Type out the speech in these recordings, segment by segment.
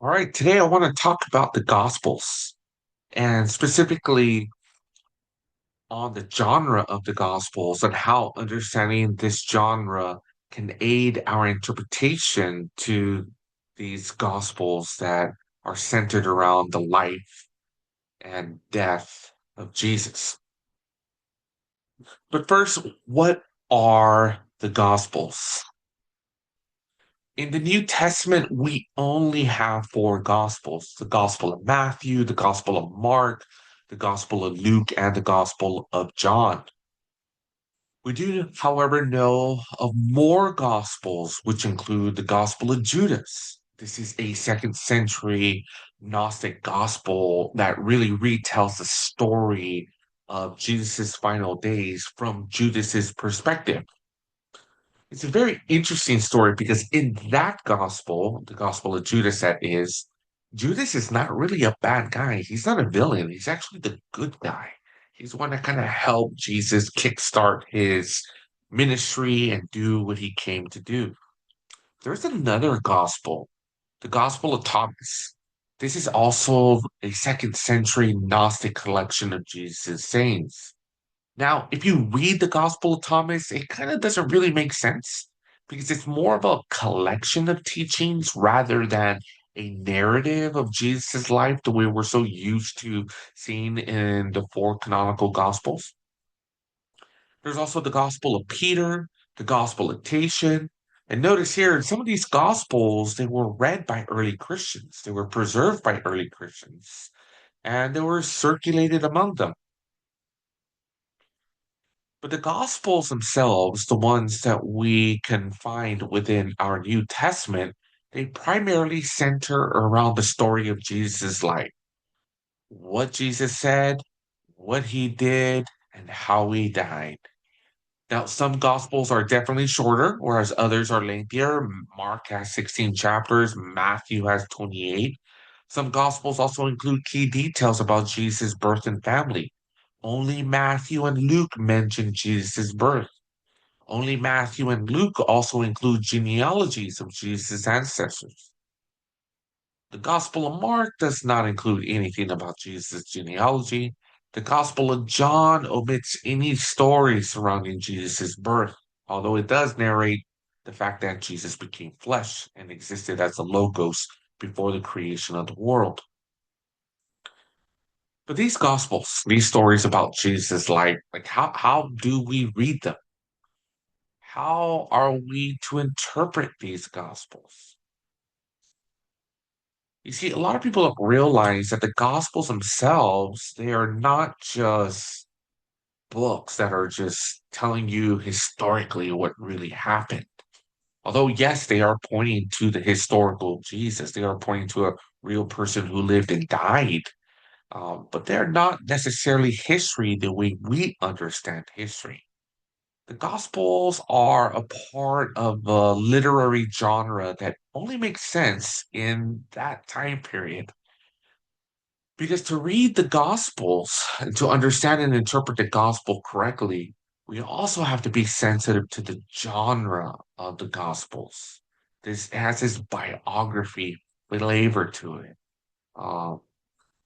All right, today I want to talk about the Gospels and specifically on the genre of the Gospels and how understanding this genre can aid our interpretation to these Gospels that are centered around the life and death of Jesus. But first, what are the Gospels? In the New Testament, we only have four Gospels: the Gospel of Matthew, the Gospel of Mark, the Gospel of Luke, and the Gospel of John. We do, however, know of more Gospels, which include the Gospel of Judas. This is a second century Gnostic Gospel that really retells the story of Jesus' final days from Judas's perspective. It's a very interesting story because in that gospel, the gospel of Judas, that is, Judas is not really a bad guy. He's not a villain. He's actually the good guy. He's the one that kind of helped Jesus kickstart his ministry and do what he came to do. There's another gospel, the Gospel of Thomas. This is also a second century Gnostic collection of Jesus' sayings. Now, if you read the Gospel of Thomas, it kind of doesn't really make sense because it's more of a collection of teachings rather than a narrative of Jesus' life the way we're so used to seeing in the four canonical Gospels. There's also the Gospel of Peter, the Gospel of Tatian. And notice here, in some of these Gospels, they were read by early Christians, they were preserved by early Christians, and they were circulated among them. But the Gospels themselves, the ones that we can find within our New Testament, they primarily center around the story of Jesus' life, what Jesus said, what he did, and how he died. Now, some Gospels are definitely shorter, whereas others are lengthier. Mark has 16 chapters, Matthew has 28. Some Gospels also include key details about Jesus' birth and family. Only Matthew and Luke mention Jesus' birth. Only Matthew and Luke also include genealogies of Jesus' ancestors. The Gospel of Mark does not include anything about Jesus' genealogy. The Gospel of John omits any story surrounding Jesus' birth, although it does narrate the fact that Jesus became flesh and existed as the Logos before the creation of the world. But these Gospels, these stories about Jesus' life, like how do we read them? How are we to interpret these Gospels? You see, a lot of people don't realize that the Gospels themselves, they are not just books that are just telling you historically what really happened. Although, yes, they are pointing to the historical Jesus, they are pointing to a real person who lived and died. But they're not necessarily history the way we understand history. The Gospels are a part of a literary genre that only makes sense in that time period. Because to read the Gospels and to understand and interpret the Gospel correctly, we also have to be sensitive to the genre of the Gospels. This has this biography flavor to it. Um,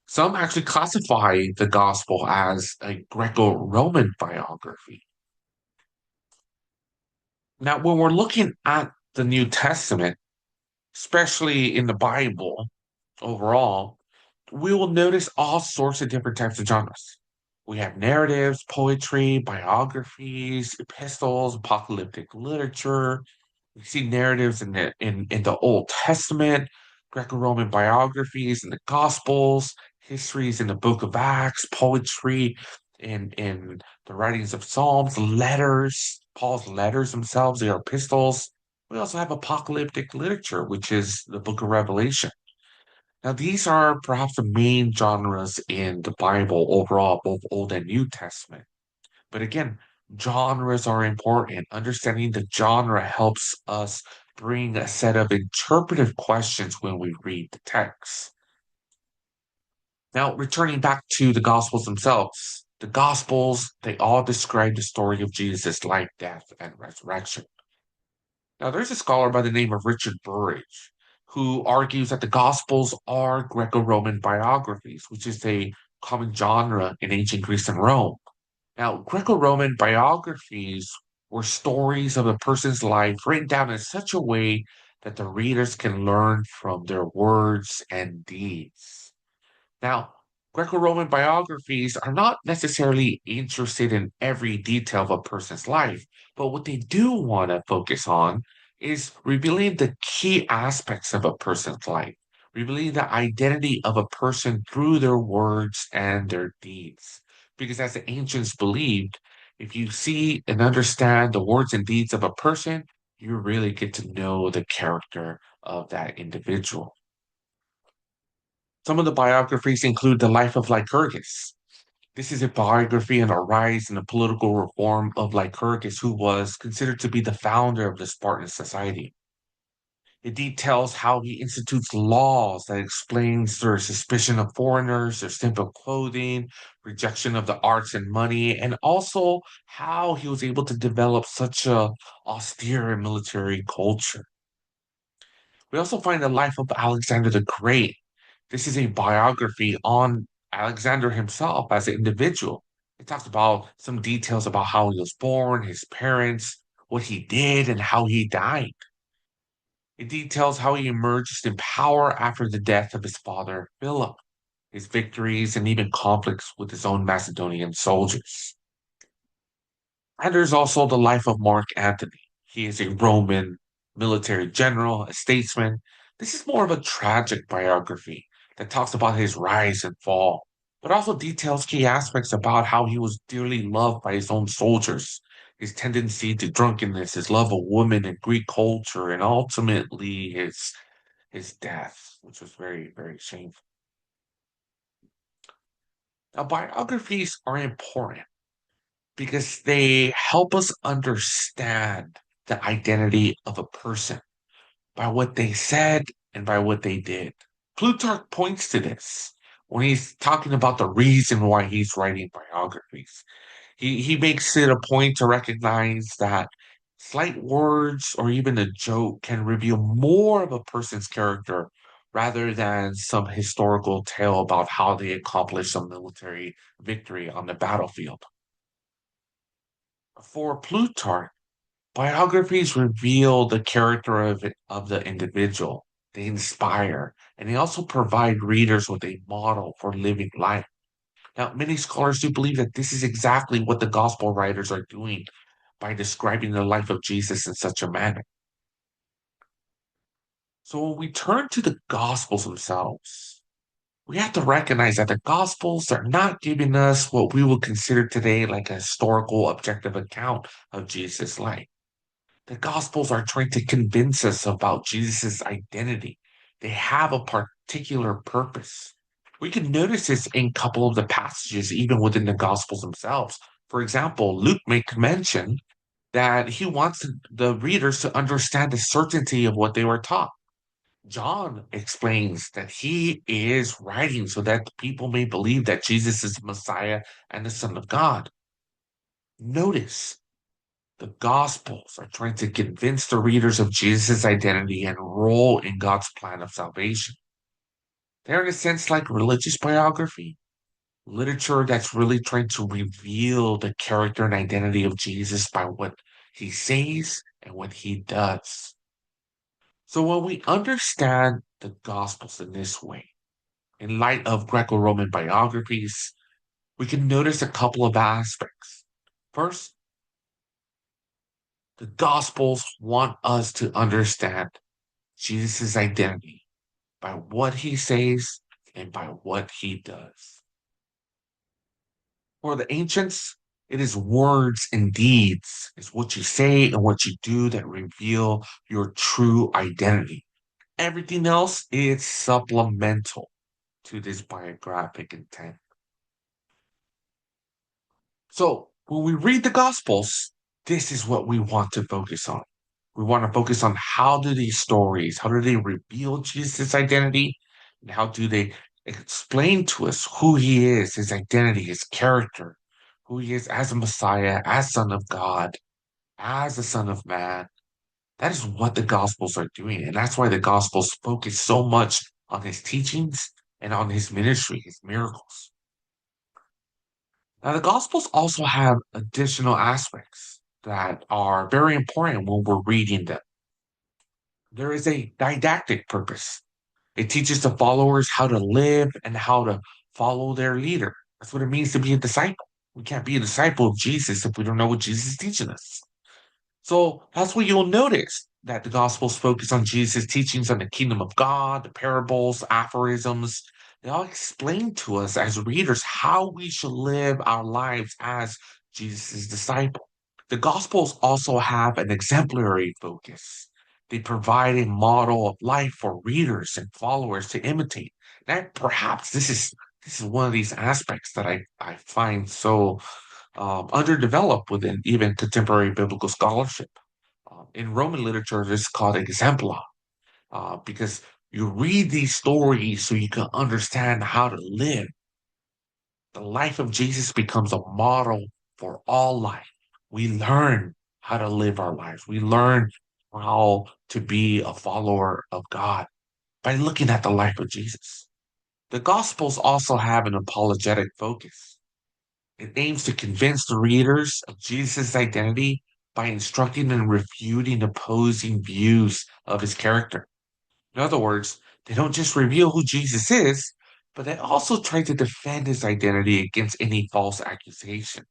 some actually classify the Gospel as a Greco-Roman biography. Now, when we're looking at the New Testament, especially in the Bible overall, we will notice all sorts of different types of genres. We have narratives, poetry, biographies, epistles, apocalyptic literature. We see narratives in the Old Testament, Greco-Roman biographies in the Gospels, histories in the Book of Acts, poetry in the writings of Psalms, letters, Paul's letters themselves, they are epistles. We also have apocalyptic literature, which is the Book of Revelation. Now, these are perhaps the main genres in the Bible overall, both Old and New Testament. But again, genres are important. Understanding the genre helps us bring a set of interpretive questions when we read the text. Now, returning back to the Gospels themselves, the Gospels, they all describe the story of Jesus' life, death, and resurrection. Now, there's a scholar by the name of Richard Burridge who argues that the Gospels are Greco-Roman biographies, which is a common genre in ancient Greece and Rome. Now, Greco-Roman biographies were stories of a person's life written down in such a way that the readers can learn from their words and deeds. Now, Greco-Roman biographies are not necessarily interested in every detail of a person's life, but what they do want to focus on is revealing the key aspects of a person's life, revealing the identity of a person through their words and their deeds. Because as the ancients believed, if you see and understand the words and deeds of a person, you really get to know the character of that individual. Some of the biographies include the life of Lycurgus. This is a biography on a rise in the political reform of Lycurgus, who was considered to be the founder of the Spartan society. It details how he institutes laws that explains their suspicion of foreigners, their simple clothing, rejection of the arts and money, and also how he was able to develop such a austere and military culture. We also find the life of Alexander the Great. This is a biography on Alexander himself as an individual. It talks about some details about how he was born, his parents, what he did, and how he died. It details how he emerged in power after the death of his father, Philip, his victories, and even conflicts with his own Macedonian soldiers. And there's also the life of Mark Antony. He is a Roman military general, a statesman. This is more of a tragic biography that talks about his rise and fall, but also details key aspects about how he was dearly loved by his own soldiers, his tendency to drunkenness, his love of women and Greek culture, and ultimately his death, which was very, very shameful. Now, biographies are important because they help us understand the identity of a person by what they said and by what they did. Plutarch points to this when he's talking about the reason why he's writing biographies. He makes it a point to recognize that slight words or even a joke can reveal more of a person's character rather than some historical tale about how they accomplished some military victory on the battlefield. For Plutarch, biographies reveal the character of the individual. They inspire, and they also provide readers with a model for living life. Now, many scholars do believe that this is exactly what the gospel writers are doing by describing the life of Jesus in such a manner. So when we turn to the gospels themselves, we have to recognize that the gospels are not giving us what we would consider today like a historical objective account of Jesus' life. The Gospels are trying to convince us about Jesus' identity. They have a particular purpose. We can notice this in a couple of the passages, even within the Gospels themselves. For example, Luke makes mention that he wants the readers to understand the certainty of what they were taught. John explains that he is writing so that the people may believe that Jesus is the Messiah and the Son of God. Notice the Gospels are trying to convince the readers of Jesus' identity and role in God's plan of salvation. They're, in a sense, like religious biography, literature that's really trying to reveal the character and identity of Jesus by what he says and what he does. So when we understand the Gospels in this way, in light of Greco-Roman biographies, we can notice a couple of aspects. First, the Gospels want us to understand Jesus' identity by what he says and by what he does. For the ancients, it is words and deeds, it's what you say and what you do that reveal your true identity. Everything else is supplemental to this biographic intent. So when we read the Gospels, this is what we want to focus on. We want to focus on how do these stories, how do they reveal Jesus' identity, and how do they explain to us who he is, his identity, his character, who he is as a Messiah, as Son of God, as the Son of Man. That is what the Gospels are doing. And that's why the Gospels focus so much on his teachings and on his ministry, his miracles. Now, the Gospels also have additional aspects that are very important when we're reading them. There is a didactic purpose. It teaches the followers how to live and how to follow their leader. That's what it means to be a disciple. We can't be a disciple of Jesus if we don't know what Jesus is teaching us. So that's what you'll notice that the Gospels focus on Jesus' teachings on the kingdom of God, the parables, aphorisms. They all explain to us as readers how we should live our lives as Jesus' disciple. The Gospels also have an exemplary focus. They provide a model of life for readers and followers to imitate. That perhaps this is one of these aspects that I find so underdeveloped within even contemporary biblical scholarship. In Roman literature, this is called exemplar, because you read these stories so you can understand how to live. The life of Jesus becomes a model for all life. We learn how to live our lives. We learn how to be a follower of God by looking at the life of Jesus. The Gospels also have an apologetic focus. It aims to convince the readers of Jesus' identity by instructing and refuting opposing views of his character. In other words, they don't just reveal who Jesus is, but they also try to defend his identity against any false accusation.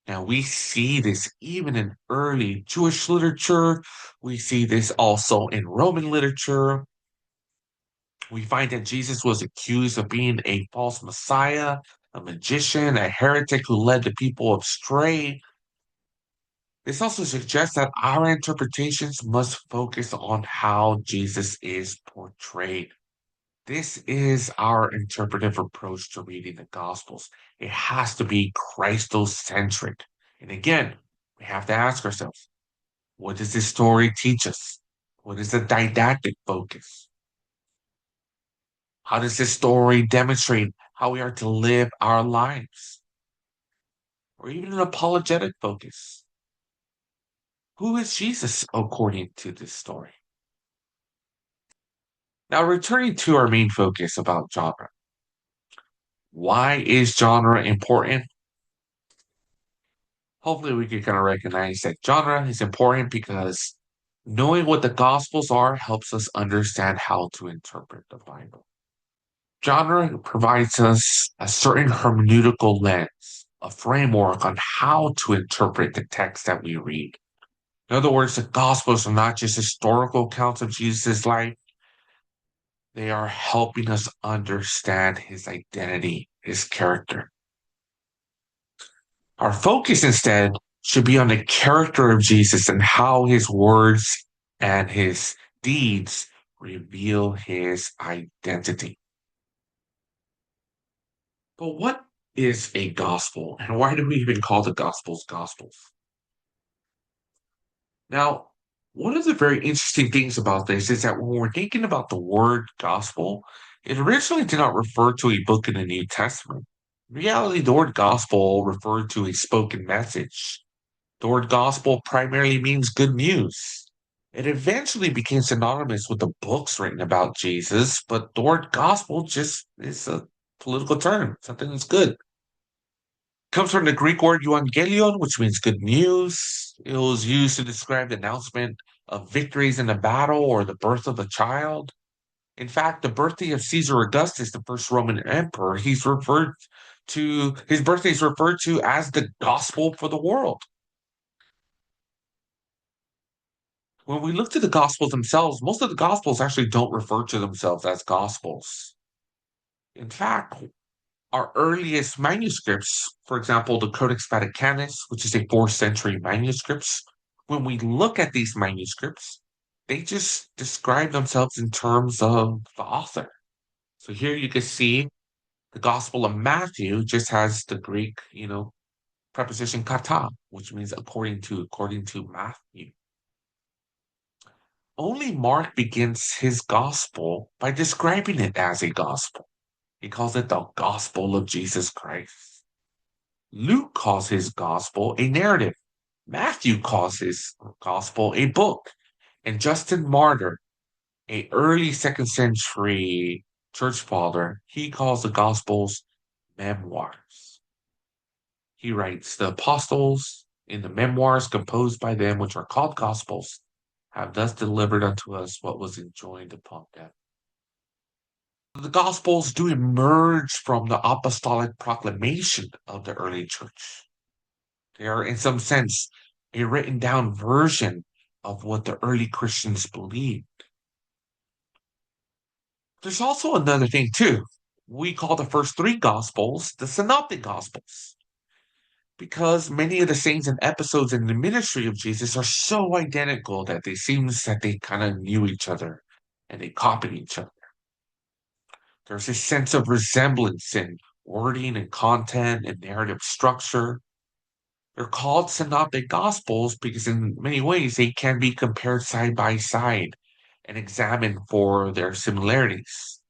Now, we see this even in early Jewish literature. We see this also in Roman literature. We find that Jesus was accused of being a false messiah, a magician, a heretic who led the people astray. This also suggests that our interpretations must focus on how Jesus is portrayed. This is our interpretive approach to reading the Gospels. It has to be Christocentric. And again, we have to ask ourselves, what does this story teach us? What is the didactic focus? How does this story demonstrate how we are to live our lives? Or even an apologetic focus? Who is Jesus according to this story? Now, returning to our main focus about genre. Why is genre important? Hopefully, we can kind of recognize that genre is important because knowing what the Gospels are helps us understand how to interpret the Bible. Genre provides us a certain hermeneutical lens, a framework on how to interpret the text that we read. In other words, the Gospels are not just historical accounts of Jesus' life, they are helping us understand his identity, his character. Our focus instead should be on the character of Jesus and how his words and his deeds reveal his identity. But what is a gospel and why do we even call the gospels gospels? Now, one of the very interesting things about this is that when we're thinking about the word gospel, it originally did not refer to a book in the New Testament. In reality, the word gospel referred to a spoken message. The word gospel primarily means good news. It eventually became synonymous with the books written about Jesus, but the word gospel just is a political term, something that's good. Comes from the Greek word evangelion, which means good news. It was used to describe the announcement of victories in a battle or the birth of a child. In fact, the birthday of Caesar Augustus, the first Roman emperor, his birthday is referred to as the gospel for the world. When we look to the gospels themselves, most of the gospels actually don't refer to themselves as gospels. In fact, our earliest manuscripts, for example, the Codex Vaticanus, which is a fourth century manuscripts, when we look at these manuscripts, they just describe themselves in terms of the author. So here you can see the Gospel of Matthew just has the Greek, preposition kata, which means according to Matthew. Only Mark begins his gospel by describing it as a gospel. He calls it the gospel of Jesus Christ. Luke calls his gospel a narrative. Matthew calls his gospel a book. And Justin Martyr, a early second century church father, he calls the Gospels memoirs. He writes, the apostles in the memoirs composed by them, which are called Gospels, have thus delivered unto us what was enjoined upon them. The Gospels do emerge from the apostolic proclamation of the early church. They are, in some sense, a written down version of what the early Christians believed. There's also another thing, too. We call the first three Gospels the Synoptic Gospels because many of the scenes and episodes in the ministry of Jesus are so identical that it seems that they kind of knew each other and they copied each other. There's a sense of resemblance in wording and content and narrative structure. They're called synoptic gospels because, in many ways, they can be compared side by side and examined for their similarities.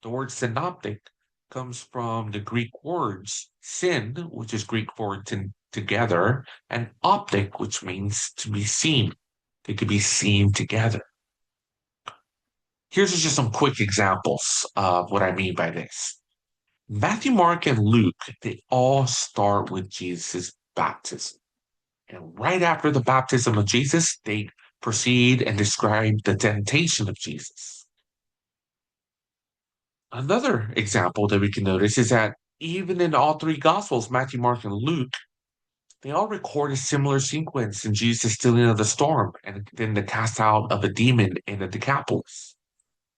The word synoptic comes from the Greek words syn, which is Greek for together, and optic, which means to be seen. They could be seen together. Here's just some quick examples of what I mean by this. Matthew, Mark, and Luke, they all start with Jesus' baptism. And right after the baptism of Jesus, they proceed and describe the temptation of Jesus. Another example that we can notice is that even in all three Gospels, Matthew, Mark, and Luke, they all record a similar sequence in Jesus' stilling of the storm and then the cast out of a demon in the Decapolis.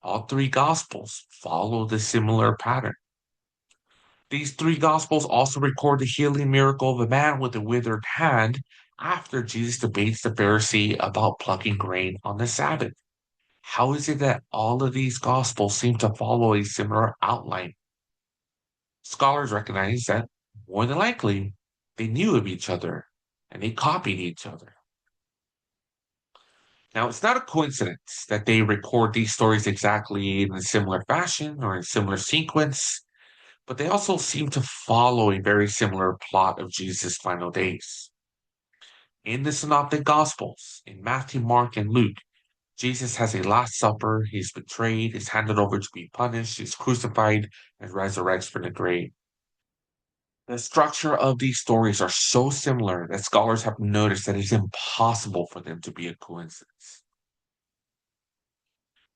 All three Gospels follow the similar pattern. These three Gospels also record the healing miracle of a man with a withered hand after Jesus debates the Pharisee about plucking grain on the Sabbath. How is it that all of these Gospels seem to follow a similar outline? Scholars recognize that more than likely they knew of each other and they copied each other. Now, it's not a coincidence that they record these stories exactly in a similar fashion or in similar sequence, but they also seem to follow a very similar plot of Jesus' final days. In the Synoptic Gospels, in Matthew, Mark, and Luke, Jesus has a Last Supper, he's betrayed, is handed over to be punished, is crucified, and resurrects from the grave. The structure of these stories are so similar that scholars have noticed that it's impossible for them to be a coincidence.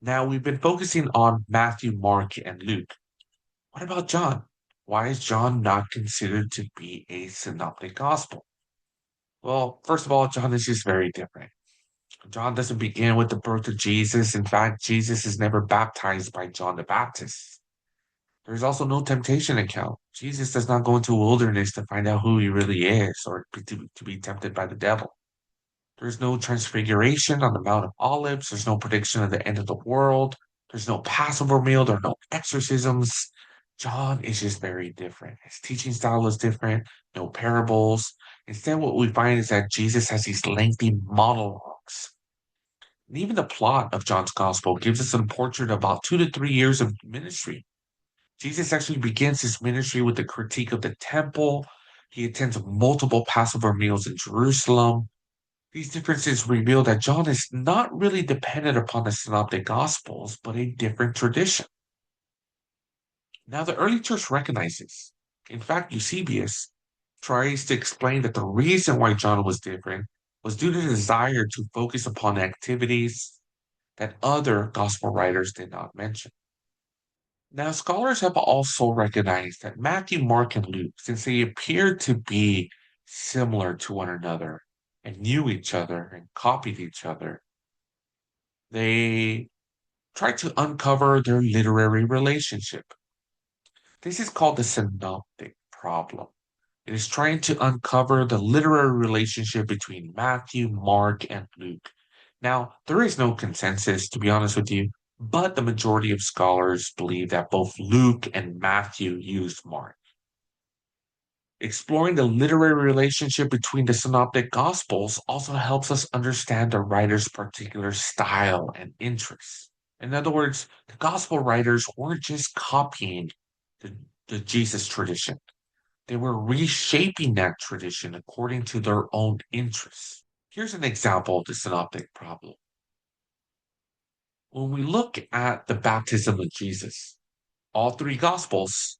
Now, we've been focusing on Matthew, Mark, and Luke. What about John? Why is John not considered to be a synoptic gospel? Well, first of all, John is just very different. John doesn't begin with the birth of Jesus. In fact, Jesus is never baptized by John the Baptist. There's also no temptation account. Jesus does not go into a wilderness to find out who he really is or to be tempted by the devil. There's no transfiguration on the Mount of Olives. There's no prediction of the end of the world. There's no Passover meal. There are no exorcisms. John is just very different. His teaching style is different, no parables. Instead, what we find is that Jesus has these lengthy monologues. And even the plot of John's gospel gives us a portrait of about 2 to 3 years of ministry. Jesus actually begins his ministry with a critique of the temple. He attends multiple Passover meals in Jerusalem. These differences reveal that John is not really dependent upon the Synoptic Gospels, but a different tradition. Now, the early church recognizes. In fact, Eusebius tries to explain that the reason why John was different was due to the desire to focus upon activities that other gospel writers did not mention. Now, scholars have also recognized that Matthew, Mark, and Luke, since they appear to be similar to one another and knew each other and copied each other, they tried to uncover their literary relationship. This is called the Synoptic Problem. It is trying to uncover the literary relationship between Matthew, Mark, and Luke. Now, there is no consensus, to be honest with you, but the majority of scholars believe that both Luke and Matthew used Mark. Exploring the literary relationship between the Synoptic Gospels also helps us understand the writer's particular style and interests. In other words, the Gospel writers weren't just copying the, the Jesus tradition, they were reshaping that tradition according to their own interests. Here's an example of the Synoptic Problem. When we look at the baptism of Jesus, all three Gospels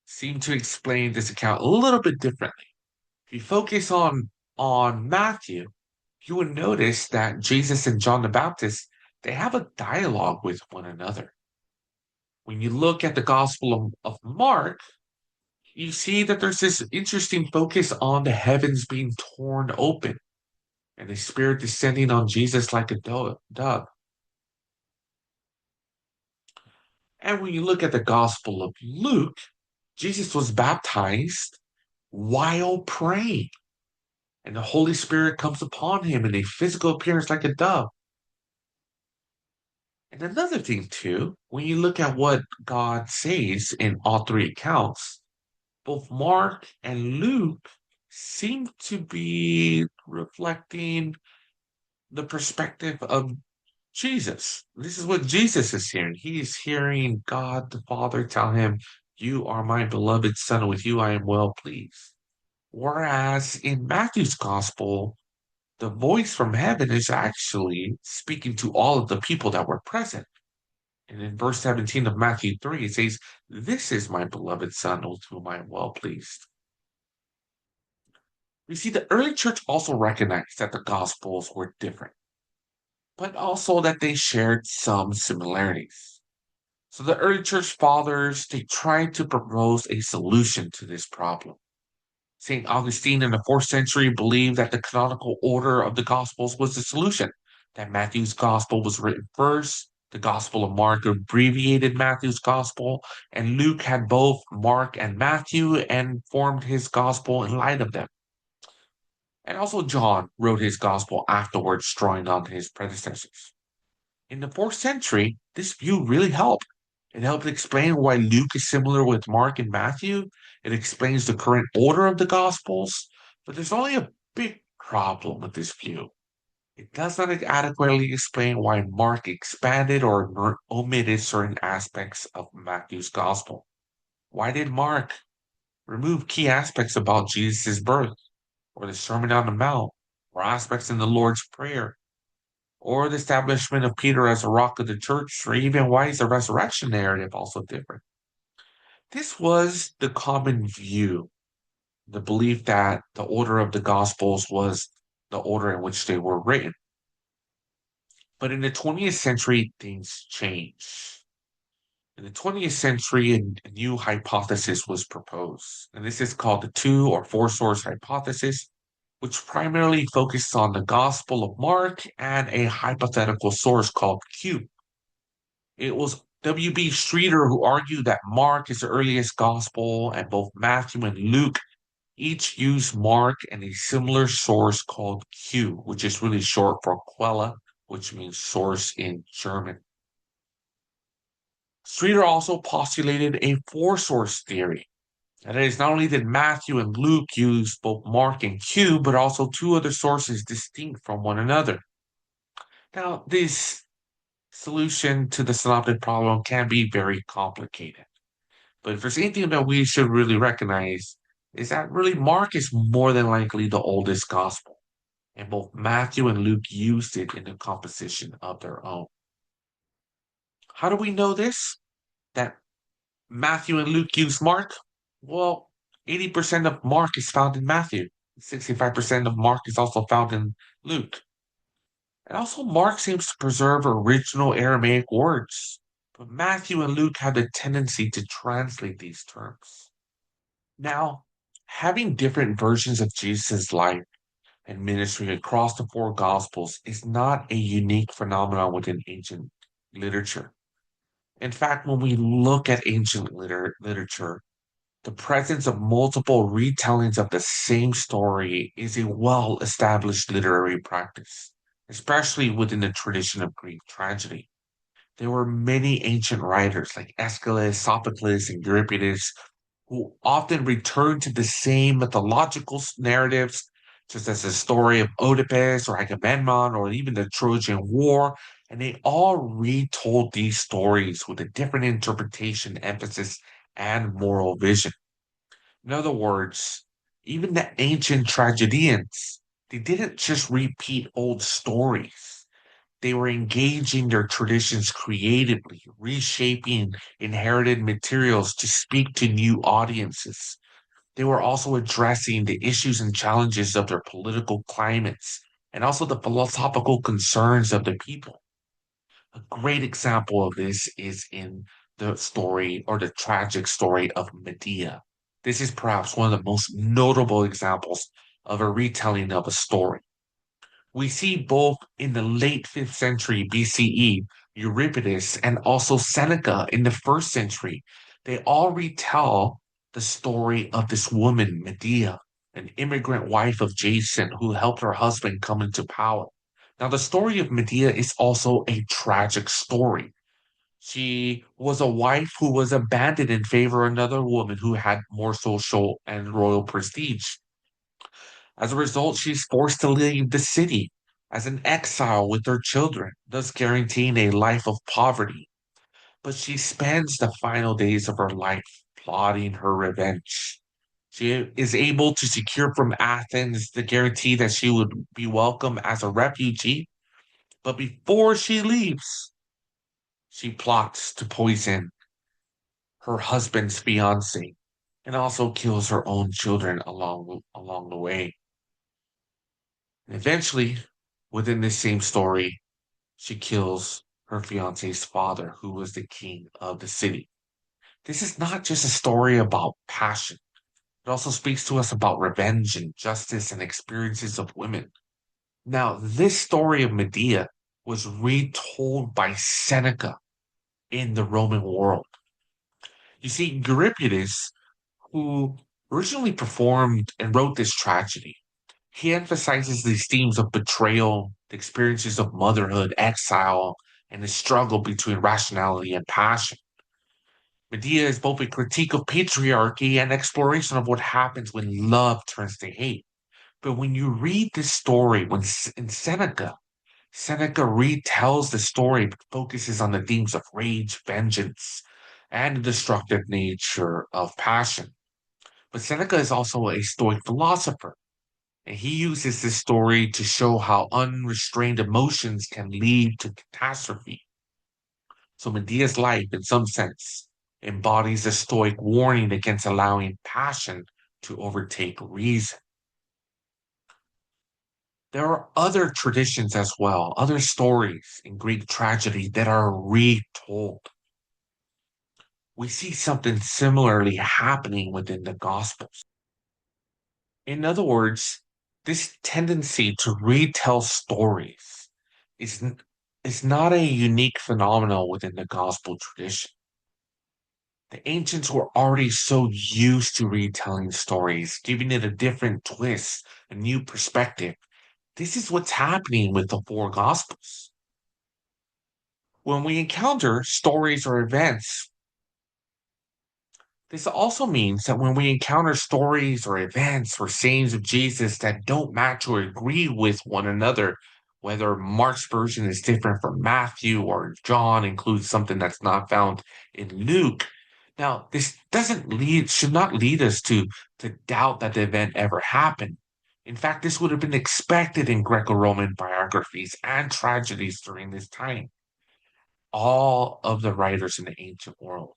seem to explain this account a little bit differently. If you focus on Matthew, you would notice that Jesus and John the Baptist, they have a dialogue with one another. When you look at the Gospel of Mark, you see that there's this interesting focus on the heavens being torn open and the Spirit descending on Jesus like a dove. And when you look at the Gospel of Luke, Jesus was baptized while praying, and the Holy Spirit comes upon him in a physical appearance like a dove. And another thing, too, when you look at what God says in all three accounts, both Mark and Luke seem to be reflecting the perspective of Jesus. This is what Jesus is hearing. He is hearing God the Father tell him, "You are my beloved Son, and with you I am well pleased." Whereas in Matthew's gospel, the voice from heaven is actually speaking to all of the people that were present. And in verse 17 of Matthew 3, it says, "This is my beloved Son, with whom I am well pleased." You see, the early church also recognized that the gospels were different, but also that they shared some similarities. So the early church fathers, they tried to propose a solution to this problem. St. Augustine in the fourth century believed that the canonical order of the Gospels was the solution, that Matthew's Gospel was written first, the Gospel of Mark abbreviated Matthew's Gospel, and Luke had both Mark and Matthew and formed his Gospel in light of them. And also John wrote his Gospel afterwards, drawing on his predecessors. In the fourth century, this view really helped. It helped explain why Luke is similar with Mark and Matthew. It explains the current order of the Gospels, but there's only a big problem with this view. It does not adequately explain why Mark expanded or omitted certain aspects of Matthew's Gospel. Why did Mark remove key aspects about Jesus' birth, or the Sermon on the Mount, or aspects in the Lord's Prayer, or the establishment of Peter as a rock of the church, or even why is the resurrection narrative also different? This was the common view, the belief that the order of the Gospels was the order in which they were written. But in the 20th century, things changed. In the 20th century, a new hypothesis was proposed, and this is called the two or four source hypothesis, which primarily focused on the Gospel of Mark and a hypothetical source called Q. It was W.B. Streeter who argued that Mark is the earliest gospel, and both Matthew and Luke each use Mark and a similar source called Q, which is really short for Quelle, which means source in German. Streeter also postulated a four source theory. That is, not only did Matthew and Luke use both Mark and Q, but also two other sources distinct from one another. Now, this solution to the synoptic problem can be very complicated. But if there's anything that we should really recognize, is that really Mark is more than likely the oldest gospel, and both Matthew and Luke used it in the composition of their own. How do we know this? That Matthew and Luke used Mark? Well, 80% of Mark is found in Matthew. 65% of Mark is also found in Luke. And also, Mark seems to preserve original Aramaic words, but Matthew and Luke have the tendency to translate these terms. Now, having different versions of Jesus' life and ministry across the four Gospels is not a unique phenomenon within ancient literature. In fact, when we look at ancient literature, the presence of multiple retellings of the same story is a well established literary practice, especially within the tradition of Greek tragedy. There were many ancient writers like Aeschylus, Sophocles, and Euripides who often return to the same mythological narratives, such as the story of Oedipus or Agamemnon or even the Trojan War, and they all retold these stories with a different interpretation, emphasis, and moral vision. In other words, even the ancient tragedians, they didn't just repeat old stories. They were engaging their traditions creatively, reshaping inherited materials to speak to new audiences. They were also addressing the issues and challenges of their political climates and also the philosophical concerns of the people. A great example of this is in the story or the tragic story of Medea. This is perhaps one of the most notable examples of a retelling of a story. We see both in the late 5th century BCE, Euripides, and also Seneca in the 1st century. They all retell the story of this woman, Medea, an immigrant wife of Jason who helped her husband come into power. Now, the story of Medea is also a tragic story. She was a wife who was abandoned in favor of another woman who had more social and royal prestige. As a result, she's forced to leave the city as an exile with her children, thus guaranteeing a life of poverty. But she spends the final days of her life plotting her revenge. She is able to secure from Athens the guarantee that she would be welcome as a refugee. But before she leaves, she plots to poison her husband's fiance and also kills her own children along the way. And eventually, within this same story, she kills her fiance's father, who was the king of the city. This is not just a story about passion. It also speaks to us about revenge and justice and experiences of women. Now, this story of Medea was retold by Seneca in the Roman world. You see, Euripides, who originally performed and wrote this tragedy, he emphasizes these themes of betrayal, the experiences of motherhood, exile, and the struggle between rationality and passion. Medea is both a critique of patriarchy and exploration of what happens when love turns to hate. But when you read this story, in Seneca, Seneca retells the story, but focuses on the themes of rage, vengeance, and the destructive nature of passion. But Seneca is also a Stoic philosopher, and he uses this story to show how unrestrained emotions can lead to catastrophe. So Medea's life, in some sense, embodies a Stoic warning against allowing passion to overtake reason. There are other traditions as well, other stories in Greek tragedy that are retold. We see something similarly happening within the Gospels. In other words, this tendency to retell stories is, is not a unique phenomenon within the Gospel tradition. The ancients were already so used to retelling stories, giving it a different twist, a new perspective. This is what's happening with the four Gospels. When we encounter stories or events, this also means that when we encounter stories or events or sayings of Jesus that don't match or agree with one another, whether Mark's version is different from Matthew or John includes something that's not found in Luke. Now, this should not lead us to doubt that the event ever happened. In fact, this would have been expected in Greco-Roman biographies and tragedies during this time. All of the writers in the ancient world,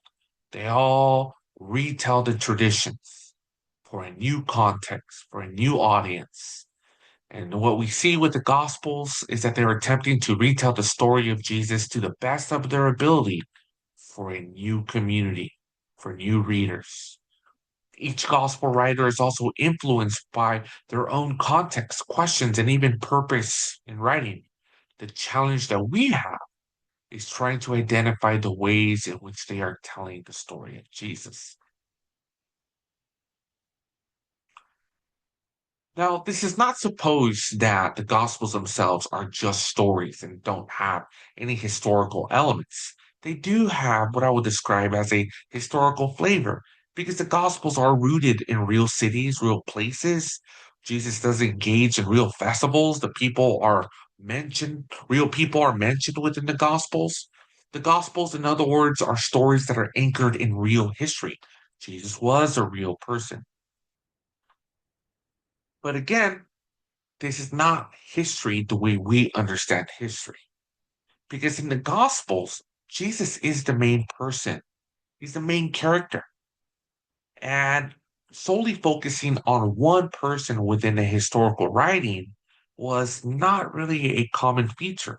they all retell the traditions for a new context, for a new audience. And what we see with the Gospels is that they're attempting to retell the story of Jesus to the best of their ability for a new community, for new readers. Each Gospel writer is also influenced by their own context, questions, and even purpose in writing. The challenge that we have is trying to identify the ways in which they are telling the story of Jesus. Now, this is not supposed that the Gospels themselves are just stories and don't have any historical elements. They do have what I would describe as a historical flavor because the Gospels are rooted in real cities, real places. Jesus does engage in real festivals. Real people are mentioned within the Gospels. The Gospels, in other words, are stories that are anchored in real history. Jesus was a real person. But again, this is not history the way we understand history. Because in the Gospels, Jesus is the main person, he's the main character. And solely focusing on one person within a historical writing was not really a common feature.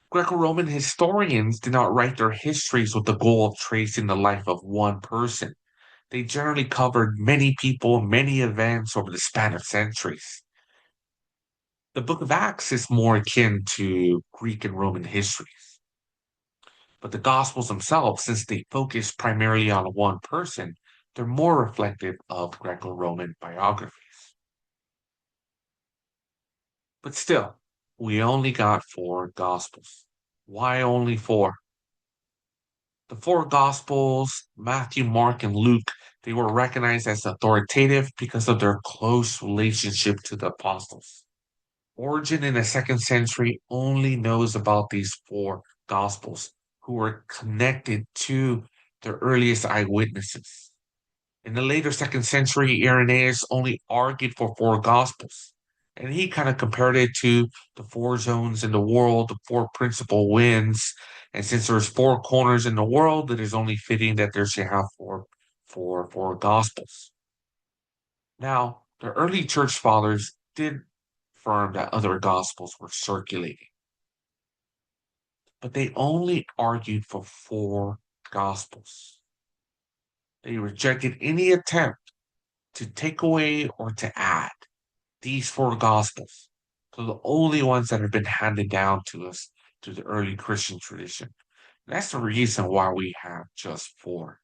Greco-Roman historians did not write their histories with the goal of tracing the life of one person. They generally covered many people, many events over the span of centuries. The book of Acts is more akin to Greek and Roman histories, but the Gospels themselves, since they focus primarily on one person, they're more reflective of Greco-Roman biographies. But still, we only got four Gospels. Why only four? The four Gospels, Matthew, Mark, and Luke, they were recognized as authoritative because of their close relationship to the apostles. Origen in the second century only knows about these four Gospels who were connected to the earliest eyewitnesses. In the later second century, Irenaeus only argued for four Gospels, and he kind of compared it to the four zones in the world, the four principal winds. And since there's four corners in the world, it is only fitting that there should have four Gospels. Now, the early church fathers did affirm that other Gospels were circulating, but they only argued for four Gospels. They rejected any attempt to take away or to add these four Gospels to the only ones that have been handed down to us through the early Christian tradition. And that's the reason why we have just four.